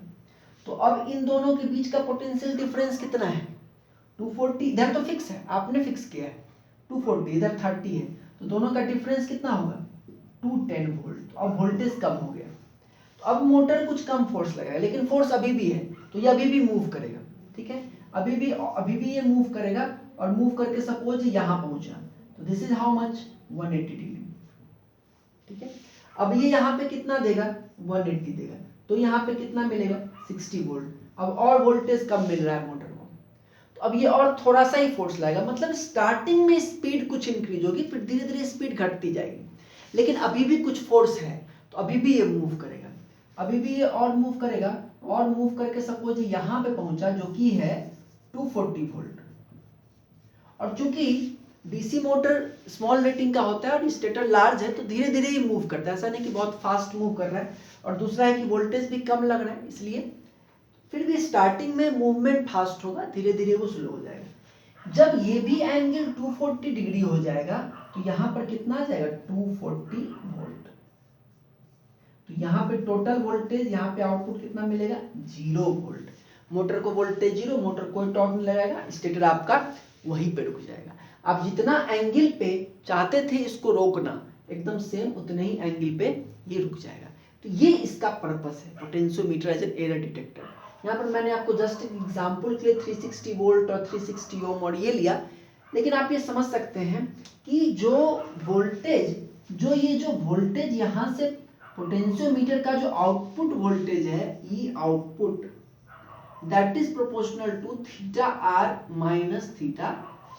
तो अब इन दोनों के बीच का पोटेंशियल डिफरेंस कितना है, 240, इधर तो फिक्स है, आपने फिक्स किया है 240, इधर 30 है, तो दोनों का डिफरेंस कितना होगा, 210 वोल्ट। अब वोल्टेज कम हो गया। तो अब मोटर कुछ कम फोर्स लगाएगा, लेकिन फोर्स अभी भी है, तो ये अभी भी मूव करेगा, ठीक है। अभी भी ये मूव करेगा, और मूव करके सपोज यहां पहुंचा, तो this is how much, 180 degree, ठीक है। अब ये यहां पे कितना देगा, 180 देगा, तो यहां पे कितना मिलेगा, 60 वोल्ट। अब और वोल्टेज कम मिल रहा है मोटर को, तो अब ये और थोड़ा सा ही फोर्स लाएगा, मतलब स्टार्टिंग में स्पीड कुछ इंक्रीज होगी, फिर धीरे धीरे स्पीड घटती जाएगी, लेकिन अभी भी कुछ फोर्स है, तो अभी भी ये मूव करेगा, अभी भी ये और मूव करेगा, और मूव करके सपोज यहां पे पहुंचा जो कि है 240 वोल्ट। और चूंकि डीसी मोटर स्मॉल रेटिंग का होता है और स्टेटर लार्ज है, तो धीरे धीरे ही मूव करता है, ऐसा नहीं कि बहुत फास्ट मूव कर रहा है। और दूसरा है कि वोल्टेज भी कम लग रहा है, इसलिए फिर भी स्टार्टिंग में मूवमेंट फास्ट होगा, धीरे धीरे वो स्लो हो जाएगा। जब ये भी एंगल 240 डिग्री हो जाएगा तो यहाँ पर कितना आ जाएगा, 240 वोल्ट। तो यहाँ पे टोटल वोल्टेज, यहाँ पे आउटपुट कितना मिलेगा, 0 वोल्ट। मोटर को वोल्टेज 0, मोटर कोई टॉर्क नहीं लगाएगा, स्टेटर आपका वहीं पे रुक जाएगा। आप जितना एंगल पे चाहते थे इसको रोकना, एकदम सेम उतने ही एंगल पे ये रुक जाएगा। तो ये इसका पर्पस है, potentiometer as an error detector. यहाँ पर मैंने आपको जस्ट एग्जांपल के लिए 360 वोल्ट और 360 ओम और ये लिया, लेकिन आप ये समझ सकते हैं कि जो वोल्टेज यहाँ से पोटेंशियोमीटर का जो आउटपुट वोल्टेज है, E output, that is proportional to theta R minus theta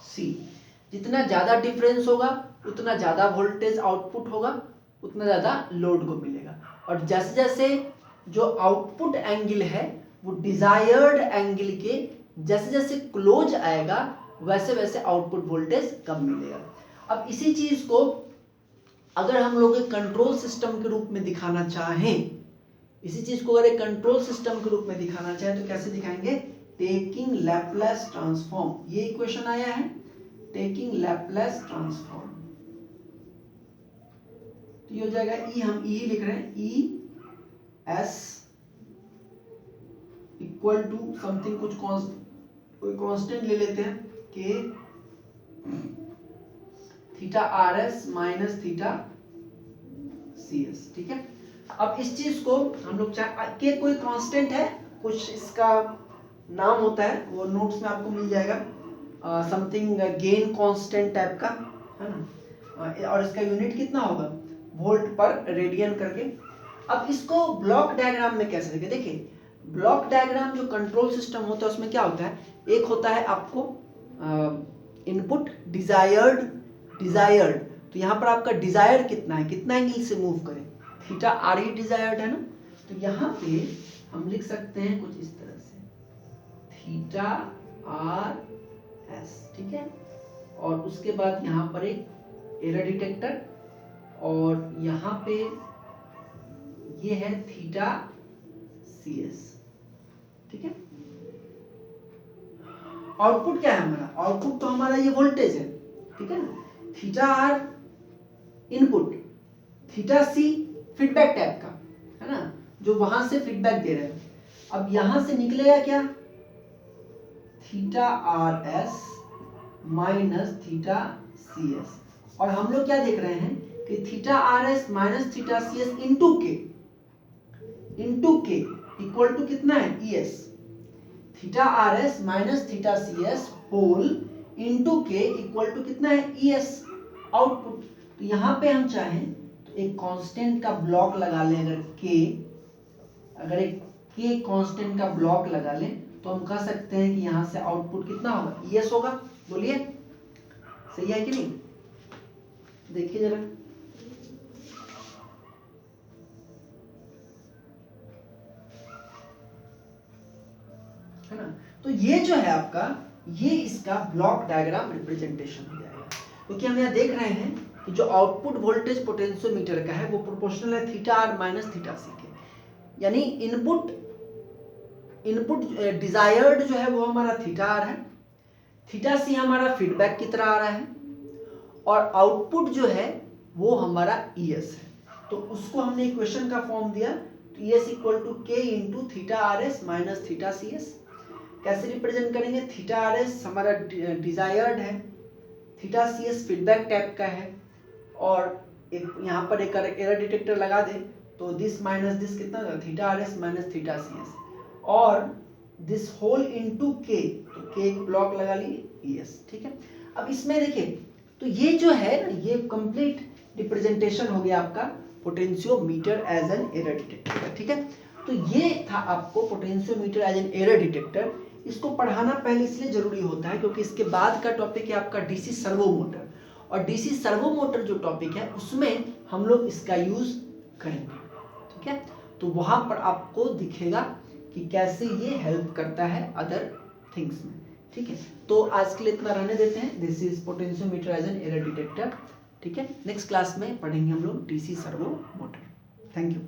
C. जितना ज्यादा डिफरेंस होगा उतना ज्यादा वोल्टेज आउटपुट होगा, उतना ज्यादा लोड को मिलेगा। और जैसे जैसे जो आउटपुट एंगल है वो डिजायर्ड एंगल के जैसे जैसे क्लोज आएगा वैसे वैसे आउटपुट वोल्टेज कम मिलेगा। अब इसी चीज को अगर हम लोग एक कंट्रोल सिस्टम के रूप में दिखाना चाहें, इसी चीज को अगर एक कंट्रोल सिस्टम के रूप में दिखाना चाहें तो कैसे दिखाएंगे, टेकिंग लैपलेस ट्रांसफॉर्म। ये इक्वेशन आया है, टेकिंग लैपलेस ट्रांसफॉर्म। तो ये हो जाएगा ई, हम ई लिख रहे हैं, E S equal to something, कुछ कोई कांस्टेंट ले लेते हैं, K theta R S minus theta C S, ठीक है। अब इस चीज को हम लोग के कोई कांस्टेंट है, कुछ इसका नाम होता है, वो नोट्स में आपको मिल जाएगा, समथिंग गेन कांस्टेंट टाइप का, है ना। और इसका यूनिट कितना होगा, वोल्ट पर रेडियन करके, अब इसको ब्लॉक डायग्राम में कैसे देखें? देखिए ब्लॉक डायग्राम जो कंट्रोल सिस्टम होता है उसमें क्या होता है, एक होता है आपको इनपुट डिजायर्ड, तो यहाँ पर आपका डिजायर कितना है, कितना एंगल से मूव करें, थीटा आर ही डिजायर्ड है ना, तो यहाँ पे हम लिख सकते हैं कुछ इस तरह से थीटा आर एस, ठीक है। और उसके बाद यहाँ पर एक एरर डिटेक्टर और यहाँ पे ये है थीटा सी एस, ठीक है। आउटपुट क्या है हमारा, आउटपुट तो हमारा ये वोल्टेज है, ठीक है ना, theta R input, theta C feedback type का है ना, जो वहां से फीडबैक दे रहे हैं। अब यहां से निकलेगा क्या, theta R S minus theta C S, और हम लोग क्या देख रहे हैं कि theta R S minus theta C S into K equal to कितना है, E S, theta R S minus theta C S whole into K equal to कितना है, ई एस आउटपुट। तो यहाँ पे हम चाहें तो एक कांस्टेंट का ब्लॉक लगा लें, अगर एक के कांस्टेंट का ब्लॉक लगा लें तो हम कह सकते हैं कि यहाँ से आउटपुट कितना होगा, ई एस होगा। बोलिए सही है कि नहीं, देखिए जरा, है ना। तो ये जो है आपका, ये इसका ब्लॉक डायग्राम रिप्रेजेंटेशन हो जाएगा, क्योंकि हम यहाँ देख रहे हैं कि जो आउटपुट वोल्टेज पोटेंशियोमीटर का है वो प्रोपोर्शनल है थीटा आर माइनस थीटा सी के, यानी इनपुट डिजायर्ड जो है वो हमारा थीटा आर है, थीटा सी हमारा फीडबैक की तरह आ रहा है, और आउटपुट जो है वो हमारा ई एस है। तो उसको हमने इक्वेशन का फॉर्म दिया, तो E S equal to K into theta R S minus theta C S. कैसे रिप्रेजेंट करेंगे, थीटा आर एस हमारा डिजायर्ड है, theta C S feedback type का है, और एक यहाँ पर एक एरर डिटेक्टर लगा दे तो दिस माइनस दिस कितना होगा, theta R S minus theta C S, और दिस होल इनटू के, तो के एक ब्लॉक लगा लिए ई एस, ठीक है। अब इसमें देखिए, तो ये जो है ना, ये कंप्लीट रिप्रेजेंटेशन हो गया आपका potentiometer as an error detector, ठीक है। तो ये था आपको potentiometer as an error detector. इसको पढ़ाना पहले इसलिए जरूरी होता है क्योंकि इसके बाद का टॉपिक है आपका डीसी सर्वो मोटर, और डीसी सर्वो मोटर जो टॉपिक है उसमें हम लोग इसका यूज करेंगे, ठीक है। तो वहां पर आपको दिखेगा कि कैसे ये हेल्प करता है अदर थिंग्स में, ठीक है। तो आज के लिए इतना रहने देते हैं। This is potentiometer as an error detector, ठीक है। नेक्स्ट क्लास में पढ़ेंगे हम लोग DC servo motor. Thank you.